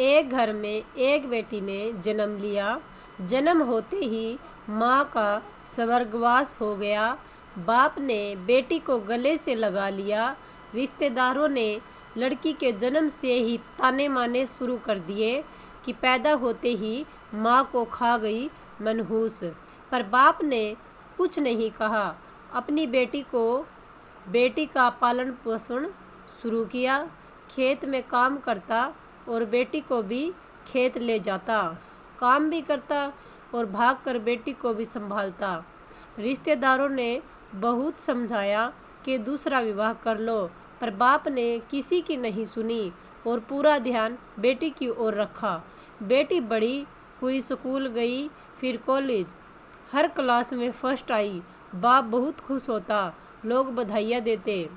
एक घर में एक बेटी ने जन्म लिया। जन्म होते ही माँ का स्वर्गवास हो गया। बाप ने बेटी को गले से लगा लिया। रिश्तेदारों ने लड़की के जन्म से ही ताने माने शुरू कर दिए कि पैदा होते ही माँ को खा गई मनहूस। पर बाप ने कुछ नहीं कहा। अपनी बेटी का पालन पोषण शुरू किया। खेत में काम करता और बेटी को भी खेत ले जाता। काम भी करता और भागकर बेटी को भी संभालता। रिश्तेदारों ने बहुत समझाया कि दूसरा विवाह कर लो, पर बाप ने किसी की नहीं सुनी और पूरा ध्यान बेटी की ओर रखा। बेटी बड़ी हुई, स्कूल गई, फिर कॉलेज, हर क्लास में फर्स्ट आई। बाप बहुत खुश होता, लोग बधाइयाँ देते।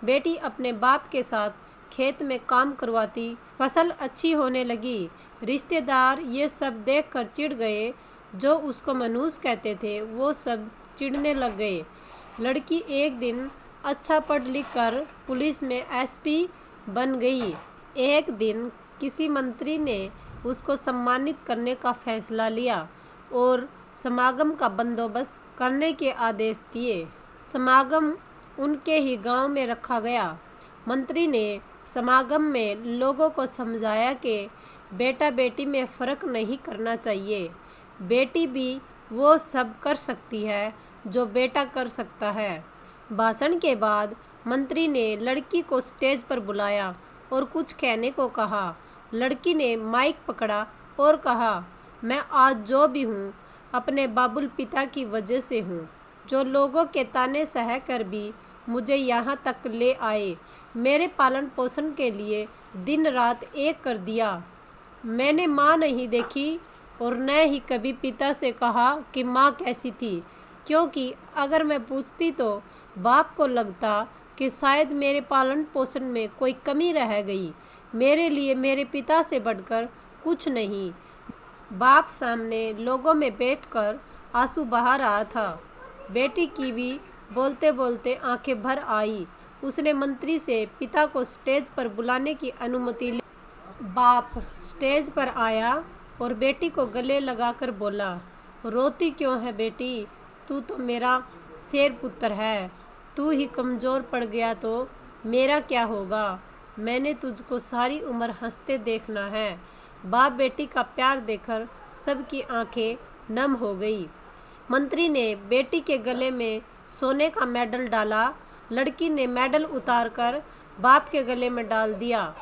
बेटी अपने बाप के साथ खेत में काम करवाती, फसल अच्छी होने लगी। रिश्तेदार ये सब देखकर चिढ़ गए। जो उसको मनहूस कहते थे वो सब चिढ़ने लग गए। लड़की एक दिन अच्छा पढ़ लिख कर पुलिस में एसपी बन गई। एक दिन किसी मंत्री ने उसको सम्मानित करने का फैसला लिया और समागम का बंदोबस्त करने के आदेश दिए। समागम उनके ही गांव में रखा गया। मंत्री ने समागम में लोगों को समझाया कि बेटा बेटी में फ़र्क नहीं करना चाहिए। बेटी भी वो सब कर सकती है जो बेटा कर सकता है। भाषण के बाद मंत्री ने लड़की को स्टेज पर बुलाया और कुछ कहने को कहा। लड़की ने माइक पकड़ा और कहा, मैं आज जो भी हूँ अपने बाबुल पिता की वजह से हूँ, जो लोगों के ताने सह कर भी मुझे यहाँ तक ले आए। मेरे पालन पोषण के लिए दिन रात एक कर दिया। मैंने माँ नहीं देखी और न ही कभी पिता से कहा कि माँ कैसी थी, क्योंकि अगर मैं पूछती तो बाप को लगता कि शायद मेरे पालन पोषण में कोई कमी रह गई। मेरे लिए मेरे पिता से बढ़कर कुछ नहीं। बाप सामने लोगों में बैठकर आंसू बहा रहा था। बेटी की भी बोलते बोलते आंखें भर आई। उसने मंत्री से पिता को स्टेज पर बुलाने की अनुमति ली। बाप स्टेज पर आया और बेटी को गले लगाकर बोला, रोती क्यों है बेटी? तू तो मेरा शेर पुत्र है। तू ही कमज़ोर पड़ गया तो मेरा क्या होगा? मैंने तुझको सारी उम्र हंसते देखना है। बाप बेटी का प्यार देखकर सबकी आंखें नम हो गई। मंत्री ने बेटी के गले में सोने का मेडल डाला। लड़की ने मेडल उतारकर बाप के गले में डाल दिया।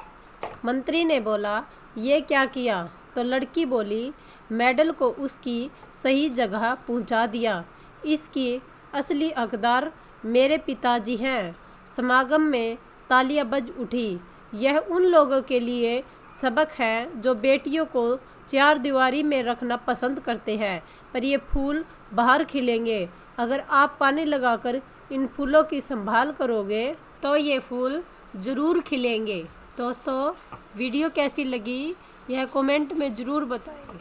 मंत्री ने बोला, ये क्या किया? तो लड़की बोली, मेडल को उसकी सही जगह पहुंचा दिया। इसकी असली हकदार मेरे पिताजी हैं। समागम में तालियां बज उठी। यह उन लोगों के लिए सबक है जो बेटियों को चार दीवारी में रखना पसंद करते हैं, पर ये फूल बाहर खिलेंगे। अगर आप पानी लगाकर इन फूलों की संभाल करोगे तो ये फूल ज़रूर खिलेंगे। दोस्तों, वीडियो कैसी लगी यह कमेंट में ज़रूर बताएं।